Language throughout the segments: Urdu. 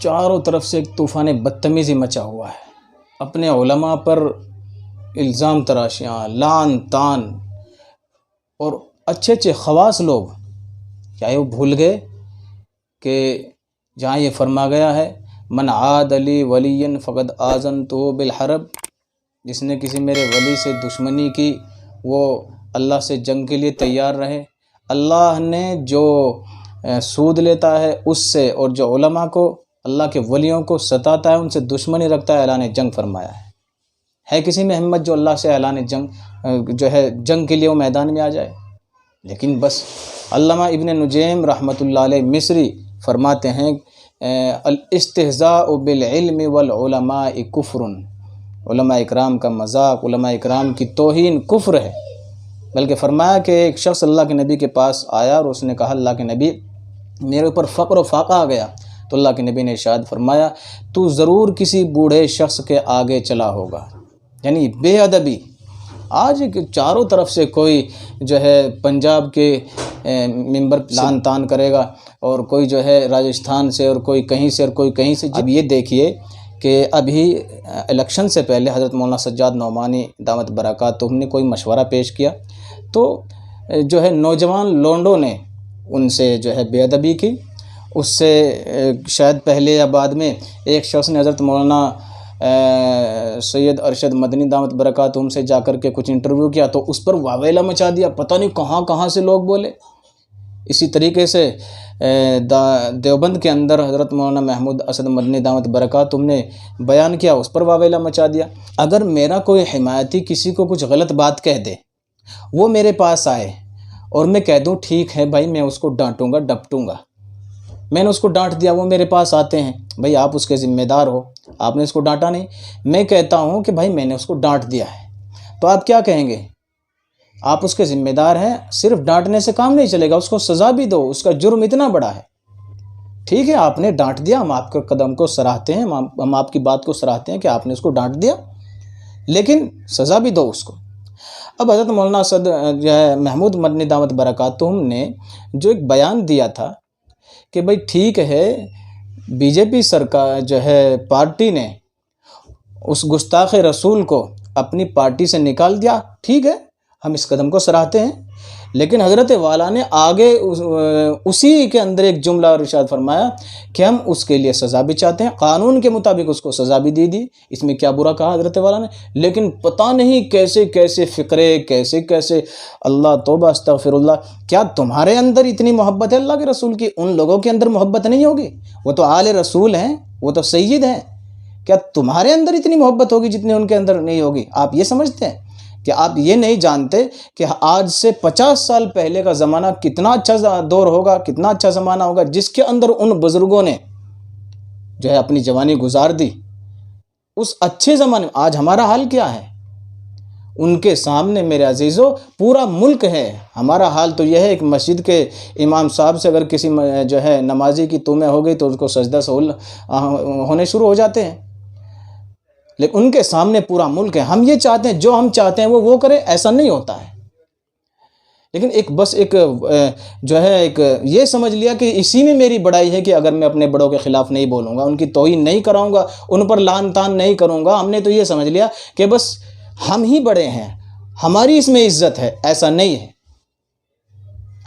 چاروں طرف سے ایک طوفان بدتمیزی مچا ہوا ہے. اپنے علماء پر الزام تراشیاں، لعن طعن، اور اچھے اچھے خواص لوگ کیا وہ بھول گئے کہ جہاں یہ فرما گیا ہے من عاد لی ولی فقد آذنتہ بالحرب، جس نے کسی میرے ولی سے دشمنی کی وہ اللہ سے جنگ کے لیے تیار رہے. اللہ نے جو سود لیتا ہے اس سے، اور جو علماء کو، اللہ کے ولیوں کو ستاتا ہے، ان سے دشمنی رکھتا ہے، اعلان جنگ فرمایا ہے کسی میں ہمت جو اللہ سے اعلان جنگ جنگ کے لیے وہ میدان میں آ جائے؟ لیکن بس علامہ ابن نجیم رحمۃ اللہ علیہ مصری فرماتے ہیں الاستہزاء بالعلم والعلماء کفر، علماء اکرام کا مذاق، علماء اکرام کی توہین کفر ہے. بلکہ فرمایا کہ ایک شخص اللہ کے نبی کے پاس آیا اور اس نے کہا اللہ کے نبی میرے اوپر فقر و فاقہ آ گیا، تو اللہ کے نبی نے ارشاد فرمایا تو ضرور کسی بوڑھے شخص کے آگے چلا ہوگا. یعنی بے ادبی آج چاروں طرف سے کوئی پنجاب کے ممبر لعن طعن کرے گا، اور کوئی راجستھان سے، اور کوئی کہیں سے، اور کوئی کہیں سے. اب یہ دیکھیے کہ ابھی الیکشن سے پہلے حضرت مولانا سجاد نعمانی دامت برکاتہم نے کوئی مشورہ پیش کیا، تو نوجوان لونڈوں نے ان سے بے ادبی کی. اس سے شاید پہلے یا بعد میں ایک شخص نے حضرت مولانا سید ارشد مدنی دامت برکاتہم سے جا کر کے کچھ انٹرویو کیا، تو اس پر واویلا مچا دیا، پتہ نہیں کہاں کہاں سے لوگ بولے. اسی طریقے سے دیوبند کے اندر حضرت مولانا محمود اسد مدنی دامت برکاتہم نے بیان کیا، اس پر واویلا مچا دیا. اگر میرا کوئی حمایتی کسی کو کچھ غلط بات کہہ دے، وہ میرے پاس آئے اور میں کہہ دوں ٹھیک ہے بھائی میں اس کو ڈانٹوں گا ڈپٹوں گا، میں نے اس کو ڈانٹ دیا، وہ میرے پاس آتے ہیں بھائی آپ اس کے ذمہ دار ہو، آپ نے اس کو ڈانٹا نہیں، میں کہتا ہوں کہ بھائی میں نے اس کو ڈانٹ دیا ہے، تو آپ کیا کہیں گے؟ آپ اس کے ذمہ دار ہیں، صرف ڈانٹنے سے کام نہیں چلے گا، اس کو سزا بھی دو، اس کا جرم اتنا بڑا ہے. ٹھیک ہے آپ نے ڈانٹ دیا، ہم آپ کے قدم کو سراہتے ہیں، ہم آپ کی بات کو سراہتے ہیں کہ آپ نے اس کو ڈانٹ دیا، لیکن سزا بھی دو اس کو. اب حضرت مولانا محمود مدنی دامت برکاتہم نے جو ایک بیان دیا تھا کہ بھائی ٹھیک ہے بی جے پی سرکار پارٹی نے اس گستاخ رسول کو اپنی پارٹی سے نکال دیا، ٹھیک ہے ہم اس قدم کو سراہتے ہیں، لیکن حضرت والا نے آگے اسی کے اندر ایک جملہ ارشاد فرمایا کہ ہم اس کے لیے سزا بھی چاہتے ہیں، قانون کے مطابق اس کو سزا بھی دی. اس میں کیا برا کہا حضرت والا نے؟ لیکن پتہ نہیں کیسے کیسے فقرے، کیسے کیسے، اللہ توبہ استغفر اللہ. کیا تمہارے اندر اتنی محبت ہے اللہ کے رسول کی؟ ان لوگوں کے اندر محبت نہیں ہوگی؟ وہ تو آل رسول ہیں، وہ تو سید ہیں. کیا تمہارے اندر اتنی محبت ہوگی جتنی ان کے اندر نہیں ہوگی؟ آپ یہ سمجھتے ہیں کہ آپ یہ نہیں جانتے کہ آج سے 50 سال پہلے کا زمانہ کتنا اچھا دور ہوگا، کتنا اچھا زمانہ ہوگا، جس کے اندر ان بزرگوں نے اپنی جوانی گزار دی. اس اچھے زمانے میں آج ہمارا حال کیا ہے؟ ان کے سامنے میرے عزیزوں پورا ملک ہے. ہمارا حال تو یہ ہے کہ مسجد کے امام صاحب سے اگر کسی نمازی کی تومیں ہو گئی تو اس کو سجدہ سہول ہونے شروع ہو جاتے ہیں، لیکن ان کے سامنے پورا ملک ہے. ہم یہ چاہتے ہیں جو ہم چاہتے ہیں وہ کریں، ایسا نہیں ہوتا ہے. لیکن ایک یہ سمجھ لیا کہ اسی میں میری بڑائی ہے کہ اگر میں اپنے بڑوں کے خلاف نہیں بولوں گا، ان کی توہین نہیں کراؤں گا، ان پر لعن طعن نہیں کروں گا، ہم نے تو یہ سمجھ لیا کہ بس ہم ہی بڑے ہیں، ہماری اس میں عزت ہے. ایسا نہیں ہے.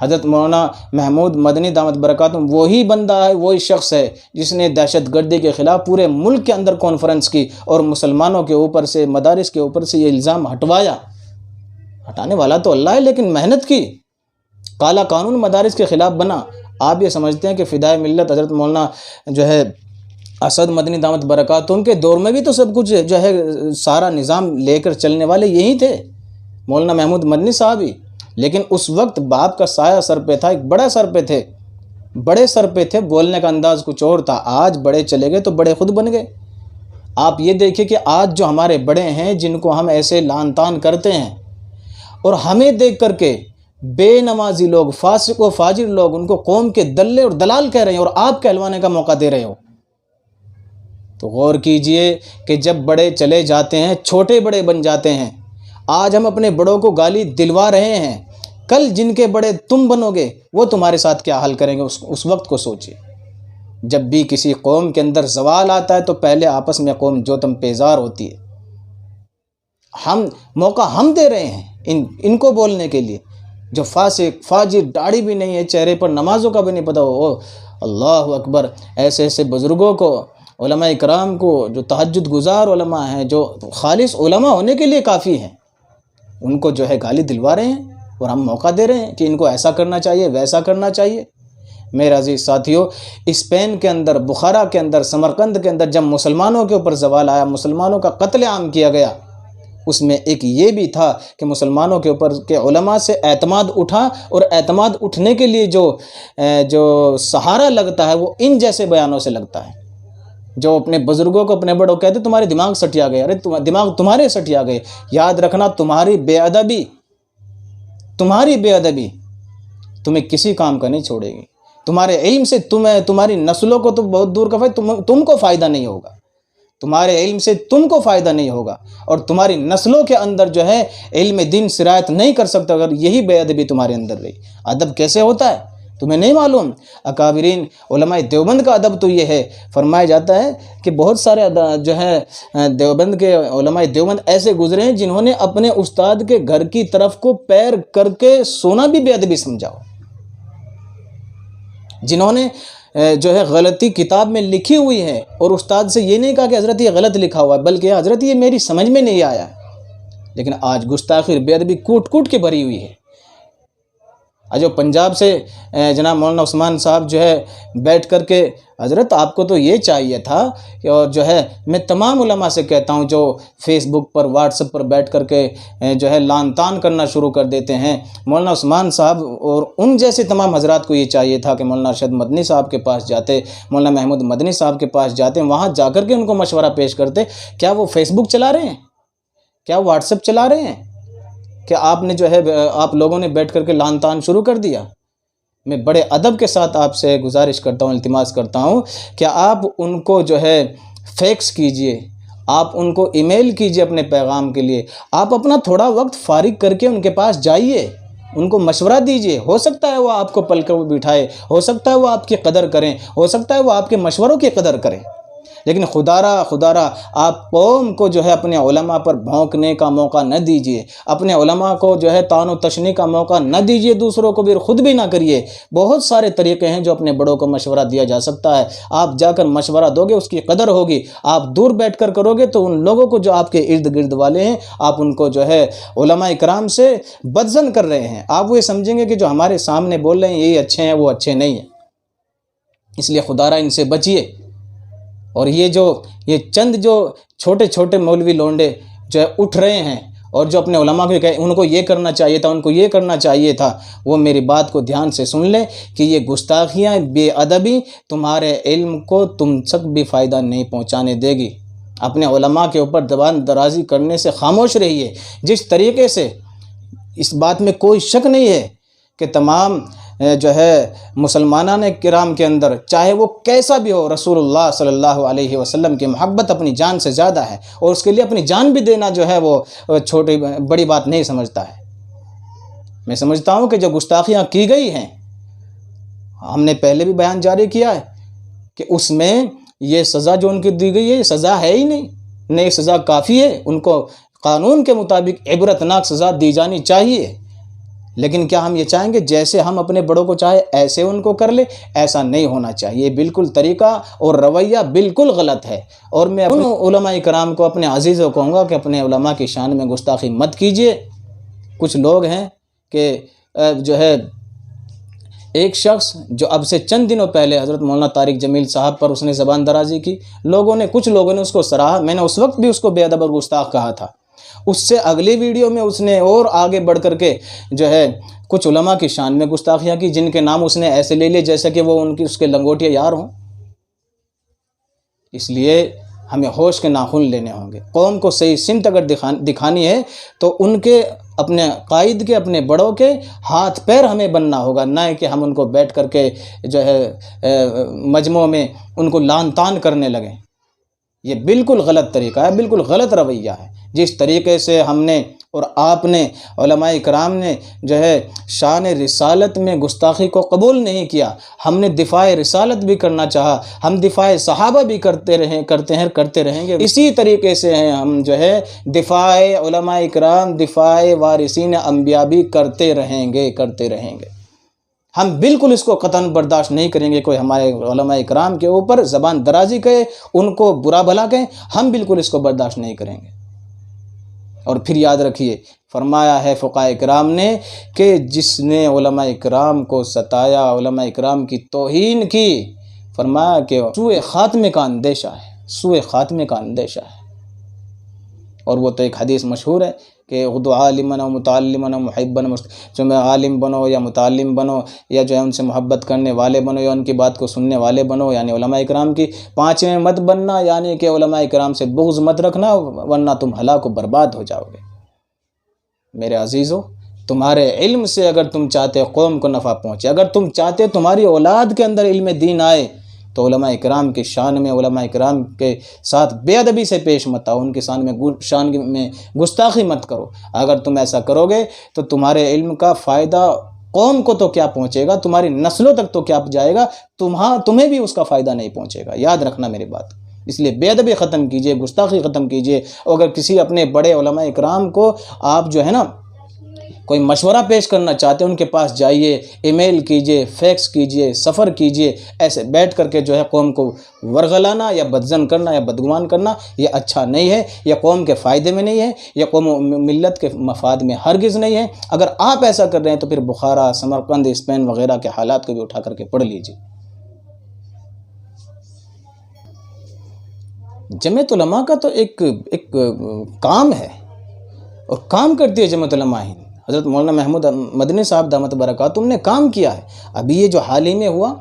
حضرت مولانا محمود مدنی دامت برکاتہم وہی بندہ ہے، وہی شخص ہے جس نے دہشت گردی کے خلاف پورے ملک کے اندر کانفرنس کی اور مسلمانوں کے اوپر سے، مدارس کے اوپر سے یہ الزام ہٹوایا. ہٹانے والا تو اللہ ہے، لیکن محنت کی، کالا قانون مدارس کے خلاف بنا. آپ یہ سمجھتے ہیں کہ فدائے ملت حضرت مولانا اسد مدنی دامت برکاتہم کے دور میں بھی تو سب کچھ سارا نظام لے کر چلنے والے یہی تھے، مولانا محمود مدنی صاحب ہی. لیکن اس وقت باپ کا سایہ سر پہ تھا، ایک بڑا سر پہ تھے، بڑے سر پہ تھے، بولنے کا انداز کچھ اور تھا. آج بڑے چلے گئے تو بڑے خود بن گئے. آپ یہ دیکھیں کہ آج جو ہمارے بڑے ہیں جن کو ہم ایسے لعن طعن کرتے ہیں، اور ہمیں دیکھ کر کے بے نمازی لوگ، فاسق و فاجر لوگ ان کو قوم کے دلے اور دلال کہہ رہے ہیں، اور آپ کہلوانے کا موقع دے رہے ہو. تو غور کیجئے کہ جب بڑے چلے جاتے ہیں چھوٹے بڑے بن جاتے ہیں. آج ہم اپنے بڑوں کو گالی دلوا رہے ہیں، کل جن کے بڑے تم بنو گے وہ تمہارے ساتھ کیا حال کریں گے، اس وقت کو سوچئے. جب بھی کسی قوم کے اندر زوال آتا ہے تو پہلے آپس میں قوم جوتم پیزار ہوتی ہے۔ موقع ہم دے رہے ہیں ان کو بولنے کے لیے، جو فاسق فاجر، داڑھی بھی نہیں ہے چہرے پر، نمازوں کا بھی نہیں پتہ ہو، اللہ اکبر، ایسے ایسے بزرگوں کو، علماء اکرام کو، جو تہجد گزار علماء ہیں، جو خالص علماء ہونے کے لیے کافی ہیں، ان کو جو ہے گالی دلوا رہے ہیں، اور ہم موقع دے رہے ہیں کہ ان کو ایسا کرنا چاہیے، ویسا کرنا چاہیے۔ میرے عزیز ساتھیوں، اسپین کے اندر، بخارا کے اندر، سمرقند کے اندر جب مسلمانوں کے اوپر زوال آیا، مسلمانوں کا قتل عام کیا گیا، اس میں ایک یہ بھی تھا کہ مسلمانوں کے اوپر کے علماء سے اعتماد اٹھا، اور اعتماد اٹھنے کے لیے جو سہارا لگتا ہے وہ ان جیسے بیانوں سے لگتا ہے، جو اپنے بزرگوں کو، اپنے بڑوں کہتے تمہارے دماغ سٹیا گئے، ارے دماغ تمہارے سٹیا گئے، یاد رکھنا تمہاری بے ادبی تمہیں کسی کام کا نہیں چھوڑے گی، تمہارے علم سے تمہاری نسلوں کو تو بہت دور کا فائدہ، تم کو فائدہ نہیں ہوگا، تمہارے علم سے تم کو فائدہ نہیں ہوگا، اور تمہاری نسلوں کے اندر جو ہے علم دین سرایت نہیں کر سکتا اگر یہی بے ادبی تمہارے اندر رہی۔ ادب کیسے ہوتا ہے تمہیں نہیں معلوم؟ اکابرین علماء دیوبند کا ادب تو یہ ہے، فرمایا جاتا ہے کہ بہت سارے جو ہے دیوبند کے علماء دیوبند ایسے گزرے ہیں جنہوں نے اپنے استاد کے گھر کی طرف کو پیر کر کے سونا بھی بے ادبی سمجھاؤ، جنہوں نے جو ہے غلطی کتاب میں لکھی ہوئی ہے اور استاد سے یہ نہیں کہا کہ حضرت یہ غلط لکھا ہوا ہے، بلکہ حضرت یہ میری سمجھ میں نہیں آیا، لیکن آج گستاخی بے ادبی کوٹ کوٹ کے بھری ہوئی ہے۔ جو پنجاب سے جناب مولانا عثمان صاحب جو ہے بیٹھ کر کے، حضرت آپ کو تو یہ چاہیے تھا کہ، اور جو ہے میں تمام علماء سے کہتا ہوں جو فیس بک پر، واٹس ایپ پر بیٹھ کر کے جو ہے لان تان کرنا شروع کر دیتے ہیں، مولانا عثمان صاحب اور ان جیسے تمام حضرات کو یہ چاہیے تھا کہ مولانا ارشد مدنی صاحب کے پاس جاتے، مولانا محمود مدنی صاحب کے پاس جاتے، وہاں جا کر کے ان کو مشورہ پیش کرتے۔ کیا وہ فیس بک چلا رہے ہیں؟ کیا واٹس ایپ چلا رہے ہیں؟ کہ آپ نے جو ہے آپ لوگوں نے بیٹھ کر کے لان تان شروع کر دیا؟ میں بڑے ادب کے ساتھ آپ سے گزارش کرتا ہوں، التماس کرتا ہوں کہ آپ ان کو جو ہے فیکس کیجئے، آپ ان کو ای میل کیجئے اپنے پیغام کے لیے، آپ اپنا تھوڑا وقت فارغ کر کے ان کے پاس جائیے، ان کو مشورہ دیجئے، ہو سکتا ہے وہ آپ کو پل کر بٹھائے، ہو سکتا ہے وہ آپ کی قدر کریں، ہو سکتا ہے وہ آپ کے مشوروں کی قدر کریں، لیکن خدا را آپ قوم کو جو ہے اپنے علماء پر بھونکنے کا موقع نہ دیجیے، اپنے علماء کو جو ہے طعن و تشنیع کا موقع نہ دیجیے، دوسروں کو بھی، خود بھی نہ کریے۔ بہت سارے طریقے ہیں جو اپنے بڑوں کو مشورہ دیا جا سکتا ہے، آپ جا کر مشورہ دو گے اس کی قدر ہوگی، آپ دور بیٹھ کر کرو گے تو ان لوگوں کو جو آپ کے ارد گرد والے ہیں، آپ ان کو جو ہے علماء اکرام سے بدظن کر رہے ہیں، آپ وہ سمجھیں گے کہ جو ہمارے سامنے بول رہے ہیں یہی اچھے ہیں، وہ اچھے نہیں ہیں۔ اس لیے خدا را ان سے بچیے۔ اور یہ چند جو چھوٹے چھوٹے مولوی لونڈے جو ہے اٹھ رہے ہیں اور جو اپنے علماء کو کہے ان کو یہ کرنا چاہیے تھا، ان کو یہ کرنا چاہیے تھا، وہ میری بات کو دھیان سے سن لیں کہ یہ گستاخیاں، بے ادبی تمہارے علم کو تم تک بھی فائدہ نہیں پہنچانے دے گی۔ اپنے علماء کے اوپر زبان درازی کرنے سے خاموش رہیے۔ جس طریقے سے، اس بات میں کوئی شک نہیں ہے کہ تمام جو ہے مسلمانان کرام کے اندر، چاہے وہ کیسا بھی ہو، رسول اللہ صلی اللہ علیہ وسلم کی محبت اپنی جان سے زیادہ ہے، اور اس کے لیے اپنی جان بھی دینا جو ہے وہ چھوٹی بڑی بات نہیں سمجھتا ہے۔ میں سمجھتا ہوں کہ جو گستاخیاں کی گئی ہیں، ہم نے پہلے بھی بیان جاری کیا ہے کہ اس میں یہ سزا جو ان کی دی گئی ہے، یہ سزا ہے ہی نہیں سزا کافی ہے، ان کو قانون کے مطابق عبرتناک سزا دی جانی چاہیے۔ لیکن کیا ہم یہ چاہیں گے جیسے ہم اپنے بڑوں کو چاہے ایسے ان کو کر لے؟ ایسا نہیں ہونا چاہیے، بالکل طریقہ اور رویہ بالکل غلط ہے۔ اور میں ان علماء کرام کو، اپنے عزیزوں کو کہوں گا کہ اپنے علماء کی شان میں گستاخی مت کیجیے۔ کچھ لوگ ہیں کہ جو ہے ایک شخص جو اب سے چند دنوں پہلے حضرت مولانا طارق جمیل صاحب پر اس نے زبان درازی کی، کچھ لوگوں نے اس کو سراہا، میں نے اس وقت بھی اس کو بے ادب اور گستاخ کہا تھا۔ اس سے اگلی ویڈیو میں اس نے اور آگے بڑھ کر کے جو ہے کچھ علماء کی شان میں گستاخیاں کی، جن کے نام اس نے ایسے لے لیے جیسا کہ وہ اس کے لنگوٹیا یار ہوں۔ اس لیے ہمیں ہوش کے ناخن لینے ہوں گے۔ قوم کو صحیح سمت اگر دکھانی ہے تو ان کے، اپنے قائد کے، اپنے بڑوں کے ہاتھ پیر ہمیں بننا ہوگا، نہ کہ ہم ان کو بیٹھ کر کے جو ہے مجمع میں ان کو لان تان کرنے لگیں۔ یہ بالکل غلط طریقہ ہے، بالکل غلط رویہ ہے۔ جس طریقے سے ہم نے اور آپ نے علماء کرام نے جو ہے شان رسالت میں گستاخی کو قبول نہیں کیا. ہم نے دفاع رسالت بھی کرنا چاہا، ہم دفاع صحابہ بھی کرتے رہیں گے. اسی طریقے سے ہیں ہم جو ہے دفاع علماء کرام، دفاع وارثین انبیاء بھی کرتے رہیں گے. ہم بالکل اس کو قطعاً برداشت نہیں کریں گے کوئی ہمارے علماء کرام کے اوپر زبان درازی کہے، ان کو برا بھلا کہیں، ہم بالکل اس کو برداشت نہیں کریں گے. اور پھر یاد رکھیے، فرمایا ہے فقہاء کرام نے کہ جس نے علماء کرام کو ستایا، علماء کرام کی توہین کی، فرمایا کہ سوء خاتمے کا اندیشہ ہے. اور وہ تو ایک حدیث مشہور ہے کہ غدو عالمن و متعلمن و محبن، جو میں عالم بنو یا متعلم بنو یا جو ہے ان سے محبت کرنے والے بنو یا ان کی بات کو سننے والے بنو، یعنی علماء کرام کی. پانچویں مت بننا، یعنی کہ علماء کرام سے بغض مت رکھنا، ورنہ تم ہلاک و برباد ہو جاؤ گے. میرے عزیزو، تمہارے علم سے اگر تم چاہتے قوم کو نفع پہنچے، اگر تم چاہتے تمہاری اولاد کے اندر علم دین آئے، تو علماء کرام کے شان میں، علماء کرام کے ساتھ بے ادبی سے پیش مت آؤ، ان کے شان میں گستاخی مت کرو. اگر تم ایسا کرو گے تو تمہارے علم کا فائدہ قوم کو تو کیا پہنچے گا، تمہاری نسلوں تک تو کیا جائے گا، تمہیں بھی اس کا فائدہ نہیں پہنچے گا. یاد رکھنا میری بات. اس لیے بے ادبی ختم کیجئے، گستاخی ختم کیجئے. اور اگر کسی اپنے بڑے علماء کرام کو آپ جو ہے نا کوئی مشورہ پیش کرنا چاہتے ہیں، ان کے پاس جائیے، ای میل کیجئے، فیکس کیجئے، سفر کیجئے. ایسے بیٹھ کر کے جو ہے قوم کو ورغلانا یا بدظن کرنا یا بدگمان کرنا، یہ اچھا نہیں ہے، یہ قوم کے فائدے میں نہیں ہے، یہ قوم و ملت کے مفاد میں ہرگز نہیں ہے. اگر آپ ایسا کر رہے ہیں تو پھر بخارا، سمرقند، اسپین وغیرہ کے حالات کو بھی اٹھا کر کے پڑھ لیجئے. جمعیت علماء کا تو ایک کام ہے، اور کام کرتی ہے جمعیت علماء ہند. حضرت مولانا محمود مدنی صاحب دامت برکاتہم نے کام کیا ہے. ابھی یہ جو حال ہی میں ہوا،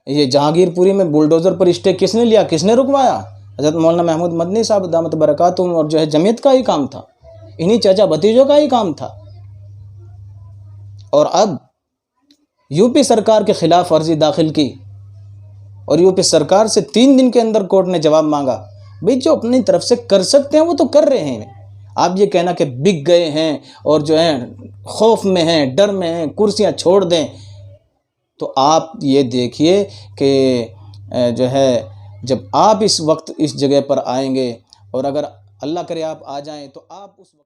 یہ جہانگیر پوری میں بلڈوزر پر اسٹے کس نے لیا، کس نے رکوایا؟ حضرت مولانا محمود مدنی صاحب دامت برکاتہم، اور جو ہے جمعیت کا ہی کام تھا، انہی چچا بھتیجوں کا ہی کام تھا. اور اب یو پی سرکار کے خلاف عرضی داخل کی، اور یو پی سرکار سے 3 دن کے اندر کورٹ نے جواب مانگا. بھئی جو اپنی طرف سے کر سکتے ہیں وہ تو کر رہے ہیں. آپ یہ کہنا کہ بک گئے ہیں اور جو ہیں خوف میں ہیں، ڈر میں ہیں، کرسیاں چھوڑ دیں، تو آپ یہ دیکھیے کہ جو ہے جب آپ اس وقت اس جگہ پر آئیں گے، اور اگر اللہ کرے آپ آ جائیں، تو آپ اس وقت